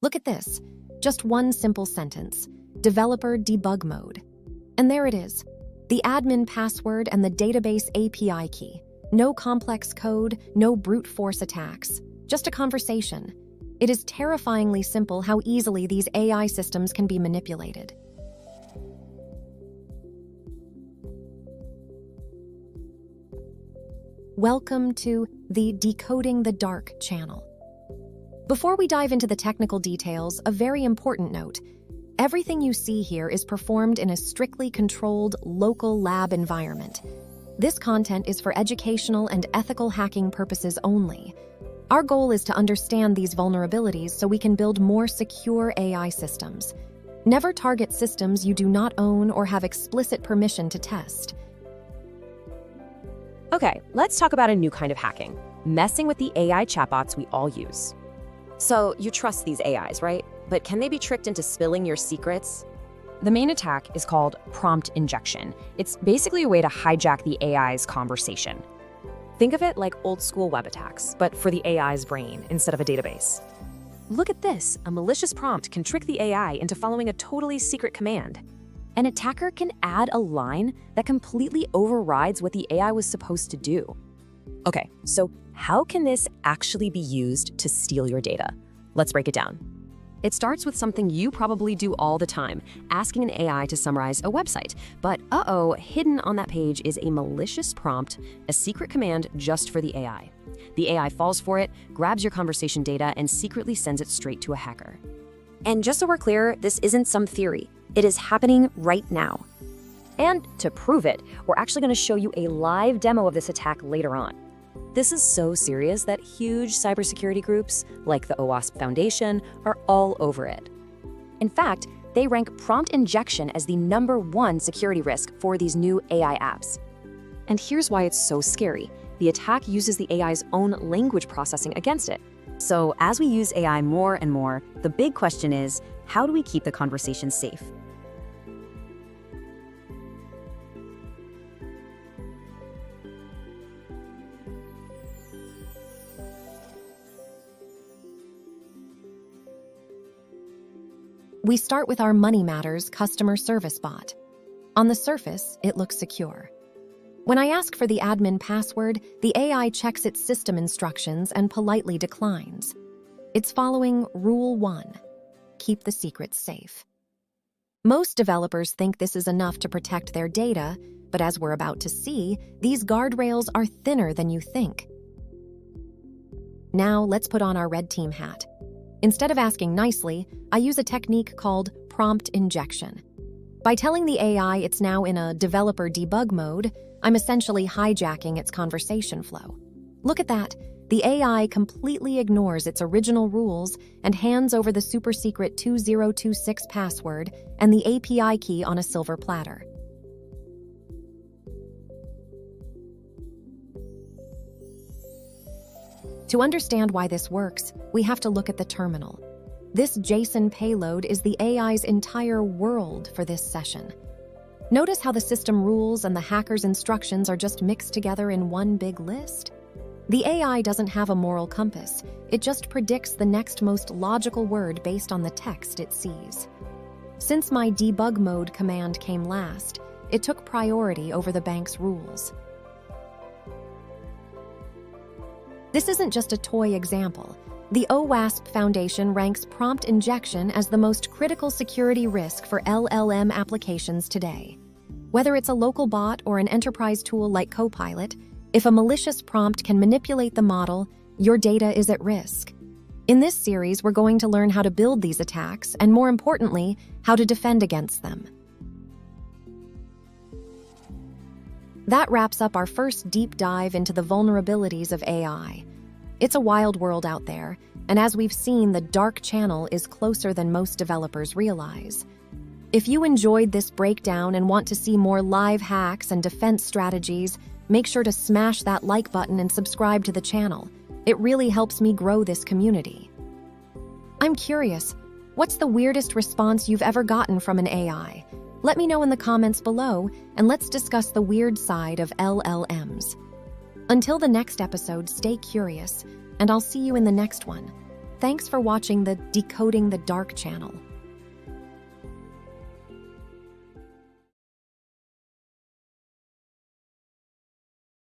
Look at this. Just one simple sentence. Developer debug mode. And there it is. The admin password and the database API key. No complex code, no brute force attacks. Just a conversation. It is terrifyingly simple how easily these AI systems can be manipulated. Welcome to the Decoding the Dark channel. Before we dive into the technical details, a very important note. Everything you see here is performed in a strictly controlled, local lab environment. This content is for educational and ethical hacking purposes only. Our goal is to understand these vulnerabilities so we can build more secure AI systems. Never target systems you do not own or have explicit permission to test. Okay, let's talk about a new kind of hacking, messing with the AI chatbots we all use. So you trust these AIs, right? But can they be tricked into spilling your secrets? The main attack is called prompt injection. It's basically a way to hijack the AI's conversation. Think of it like old-school web attacks, but for the AI's brain instead of a database. Look at this. A malicious prompt can trick the AI into following a totally secret command. An attacker can add a line that completely overrides what the AI was supposed to do. Okay, so how can this actually be used to steal your data? Let's break it down. It starts with something you probably do all the time, asking an AI to summarize a website. But hidden on that page is a malicious prompt, a secret command just for the AI. The AI falls for it, grabs your conversation data, and secretly sends it straight to a hacker. And just so we're clear, this isn't some theory. It is happening right now. And to prove it, we're actually going to show you a live demo of this attack later on. This is so serious that huge cybersecurity groups, like the OWASP Foundation, are all over it. In fact, they rank prompt injection as the #1 security risk for these new AI apps. And here's why it's so scary. The attack uses the AI's own language processing against it. So as we use AI more and more, the big question is, how do we keep the conversation safe? We start with our MoneyMatters customer service bot. On the surface, it looks secure. When I ask for the admin password, the AI checks its system instructions and politely declines. It's following Rule 1, keep the secrets safe. Most developers think this is enough to protect their data, but as we're about to see, these guardrails are thinner than you think. Now let's put on our red team hat. Instead of asking nicely, I use a technique called prompt injection. By telling the AI it's now in a developer debug mode, I'm essentially hijacking its conversation flow. Look at that. The AI completely ignores its original rules and hands over the super secret 2026 password and the API key on a silver platter. To understand why this works, we have to look at the terminal. This JSON payload is the AI's entire world for this session. Notice how the system rules and the hacker's instructions are just mixed together in one big list? The AI doesn't have a moral compass. It just predicts the next most logical word based on the text it sees. Since my debug mode command came last, it took priority over the bank's rules. This isn't just a toy example. The OWASP Foundation ranks prompt injection as the most critical security risk for LLM applications today. Whether it's a local bot or an enterprise tool like Copilot, if a malicious prompt can manipulate the model, your data is at risk. In this series, we're going to learn how to build these attacks and, more importantly, how to defend against them. That wraps up our first deep dive into the vulnerabilities of AI. It's a wild world out there, and as we've seen, the dark channel is closer than most developers realize. If you enjoyed this breakdown and want to see more live hacks and defense strategies, make sure to smash that like button and subscribe to the channel. It really helps me grow this community. I'm curious, what's the weirdest response you've ever gotten from an AI? Let me know in the comments below, and let's discuss the weird side of LLMs. Until the next episode, stay curious, and I'll see you in the next one. Thanks for watching the Decoding the Dark channel.